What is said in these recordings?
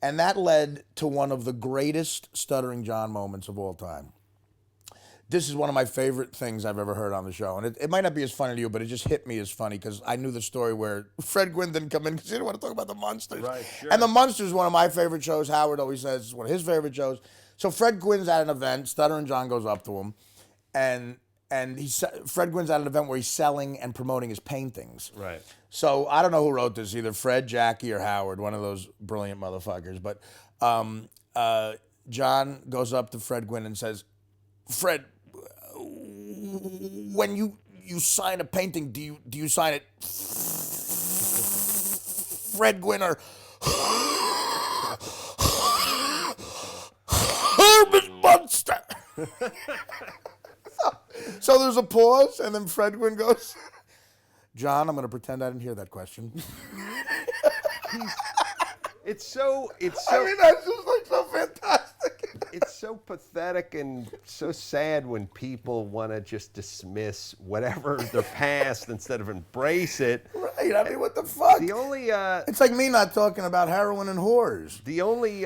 And that led to one of the greatest Stuttering John moments of all time. This is one of my favorite things I've ever heard on the show. And it might not be as funny to you, but it just hit me as funny because I knew the story where Fred Gwynne didn't come in because he didn't want to talk about the Munsters. Right, sure. And the Munsters is one of my favorite shows. Howard always says it's one of his favorite shows. So Fred Gwynne's at an event. Stuttering John goes up to him. And Fred Gwynne's at an event where he's selling and promoting his paintings. Right. So I don't know who wrote this, either Fred, Jackie, or Howard, one of those brilliant motherfuckers. But John goes up to Fred Gwynne and says, Fred, when you sign a painting, do you sign it Fred Gwynne or Herman Munster? So there's a pause, and then Fred Gwynne goes, John, I'm going to pretend I didn't hear that question. It's so. I mean, that's just like so fantastic. It's so pathetic and so sad when people want to just dismiss whatever their past instead of embrace it. Right. I mean, what the fuck? The only. It's like me not talking about heroin and whores. The only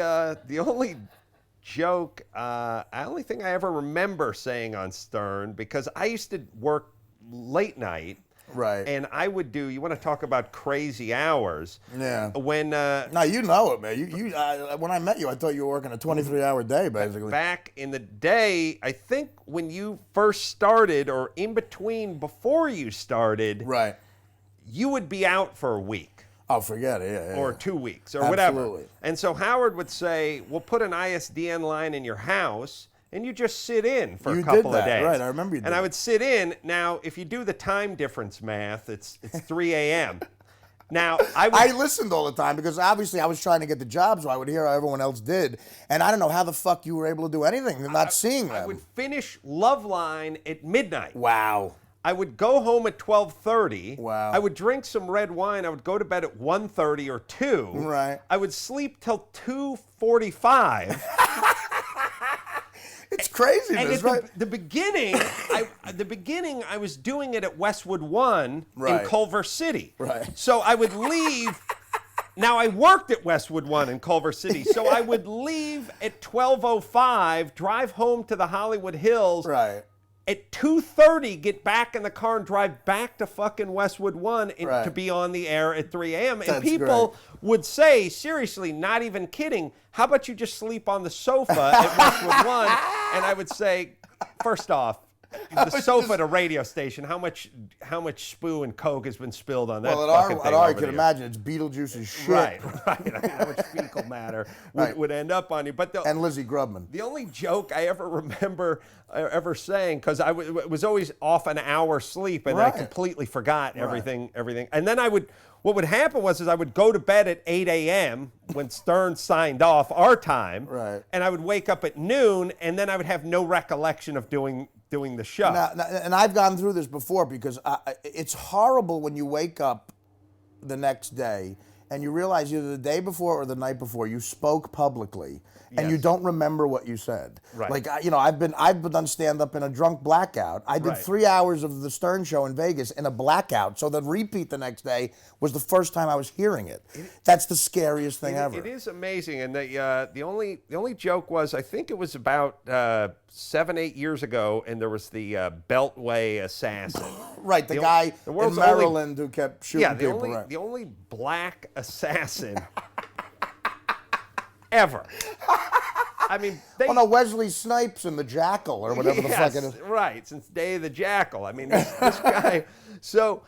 joke, only thing I ever remember saying on Stern, because I used to work late night. Right. And I would do, you want to talk about crazy hours. Yeah. When... no, you know it, man. When I met you, I thought you were working a 23-hour day, basically. Back in the day, I think when you first started, or in between before you started, right, you would be out for a week. Oh, forget it, yeah. Or 2 weeks, or Absolutely. whatever. And so Howard would say, we'll put an ISDN line in your house, and you just sit in for a couple of days. Right, I remember you did. And I would sit in. Now, if you do the time difference math, it's 3 a.m. Now, I listened all the time because obviously I was trying to get the job, so I would hear how everyone else did. And I don't know how the fuck you were able to do anything not seeing them. I would finish Loveline at midnight. Wow. I would go home at 12:30. Wow. I would drink some red wine. I would go to bed at 1:30 or 2. Right. I would sleep till 2:45. It's crazy, and at right? the beginning, I was doing it at Westwood One in Culver City. Right. So I would leave. Now I worked at Westwood One in Culver City, so I would leave at 12:05, drive home to the Hollywood Hills. Right. At 2:30, get back in the car and drive back to fucking Westwood One to be on the air at 3 a.m. And That's people great. would say, seriously, not even kidding, how about you just sleep on the sofa at Westwood One? And I would say, first off, the sofa at a radio station, how much spoo and coke has been spilled on that fucking thing? Well, I can imagine it's Beetlejuice's shit. Right. I mean, how much fecal matter would end up on you. But and Lizzie Grubman. The only joke I ever remember ever saying, because I was always off an hour sleep, and I completely forgot everything. And then what would happen was I would go to bed at 8 a.m. when Stern signed off our time, and I would wake up at noon, and then I would have no recollection of doing the show. Now, and I've gone through this before because it's horrible when you wake up the next day and you realize either the day before or the night before you spoke publicly and you don't remember what you said. Right. Like, I've done stand-up in a drunk blackout. I did 3 hours of the Stern Show in Vegas in a blackout, so the repeat the next day was the first time I was hearing it. That's the scariest thing ever. It is amazing, and the only joke was, I think it was about 7-8 years ago, and there was the Beltway assassin. Right, the guy in Maryland who kept shooting people. Yeah, the only black assassin ever. I mean, Wesley Snipes in The Jackal or whatever the fuck it is. Right, since Day of the Jackal. I mean, this guy. So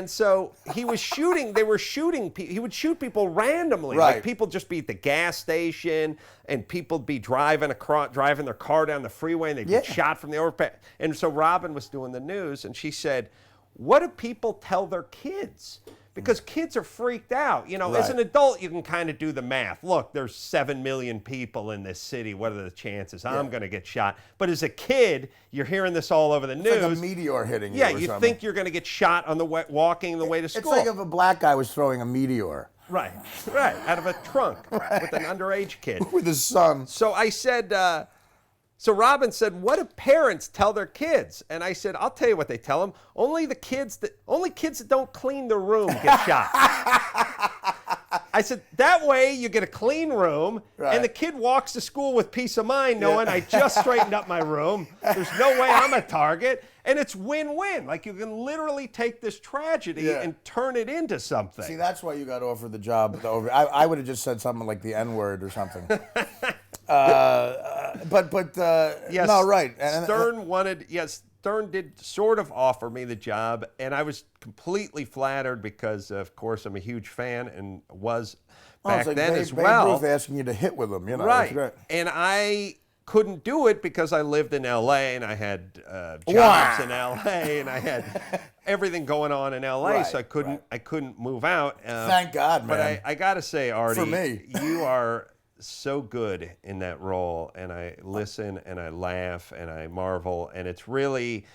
so he was shooting. They were shooting. He would shoot people randomly. Right. Like people just be at the gas station, and people be driving their car down the freeway, and they'd get shot from the overpass. And so Robin was doing the news, and she said, "What do people tell their kids?" Because kids are freaked out. You know, as an adult, you can kind of do the math. Look, there's 7 million people in this city. What are the chances I'm going to get shot? But as a kid, you're hearing this all over the news. It's like a meteor hitting you. Yeah, you think you're going to get shot on the walking the way to school. It's like if a black guy was throwing a meteor. Right, out of a trunk with an underage kid. With his son. So I said... So Robin said, "What do parents tell their kids?" And I said, "I'll tell you what they tell them. Only kids that don't clean their room get shot." I said, that way you get a clean room, Right. and the kid walks to school with peace of mind knowing I just straightened up my room. There's no way I'm a target. And it's win-win. Like, you can literally take this tragedy and turn it into something. See, that's why you got offered the job. I would have just said something like the N-word or something. Yes, no, right. Stern did sort of offer me the job, and I was completely flattered because, of course, I'm a huge fan and was back then as well. Babe Ruth asking you to hit with him, Right. And I couldn't do it because I lived in L.A. and I had jobs in L.A. and I had everything going on in L.A. Right, so I couldn't move out. Thank God, man. But I got to say, Artie, For me. you are so good in that role, and I listen and I laugh and I marvel, and it's really.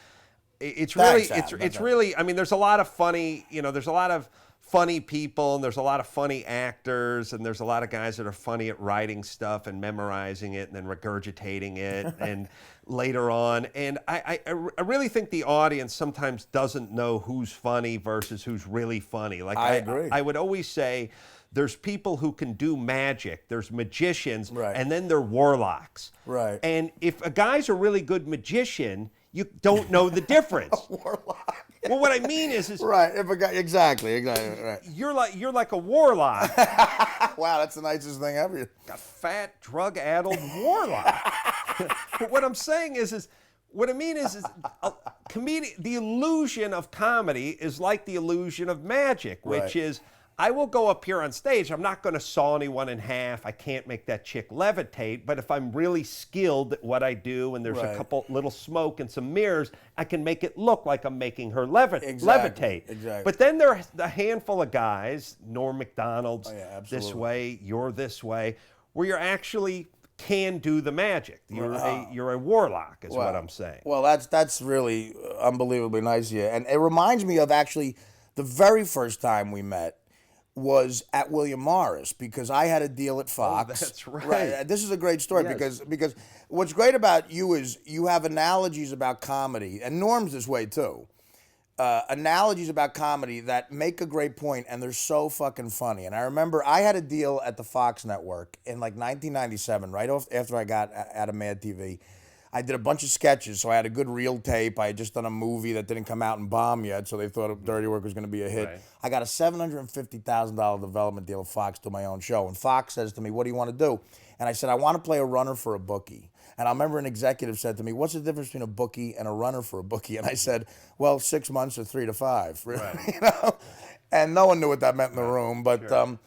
I mean, there's a lot of funny, there's a lot of funny people, and there's a lot of funny actors, and there's a lot of guys that are funny at writing stuff and memorizing it and then regurgitating it and later on. And I really think the audience sometimes doesn't know who's funny versus who's really funny. Like, I agree. I would always say there's people who can do magic, there's magicians, Right. and then there are warlocks. Right. And if a guy's a really good magician, you don't know the difference. Warlock. Well, what I mean is Right. If a guy, exactly. Right. you're like a warlock, Wow, that's the nicest thing ever. a fat, drug-addled warlock. But what I'm saying is what I mean is a comedian. The illusion of comedy is like the illusion of magic, which Right. is, I will go up here on stage. I'm not going to saw anyone in half. I can't make that chick levitate. But if I'm really skilled at what I do, and there's a Right. couple little smoke and some mirrors, I can make it look like I'm making her levitate. Exactly. But then there are a handful of guys, Norm Macdonald's Oh, yeah, this absolutely. way, you're this way, where you're actually can do the magic. You're a warlock, is what I'm saying. Well, that's really unbelievably nice of you. And it reminds me of actually the very first time we met was at William Morris, because I had a deal at Fox. That's right. This is a great story because what's great about you is you have analogies about comedy, and Norm's this way too. Analogies about comedy that make a great point, and they're so fucking funny. And I remember I had a deal at the Fox network in like 1997, right after I got out of Mad TV. I did a bunch of sketches, so I had a good reel tape. I had just done a movie that didn't come out and bomb yet, so they thought Dirty Work was going to be a hit. Right. I got a $750,000 development deal with Fox to my own show. And Fox says to me, "What do you want to do?" And I said, "I want to play a runner for a bookie." And I remember an executive said to me, "What's the difference between a bookie and a runner for a bookie?" And I said, "Well, 6 months or 3 to 5." Right. And no one knew what that meant in the room. But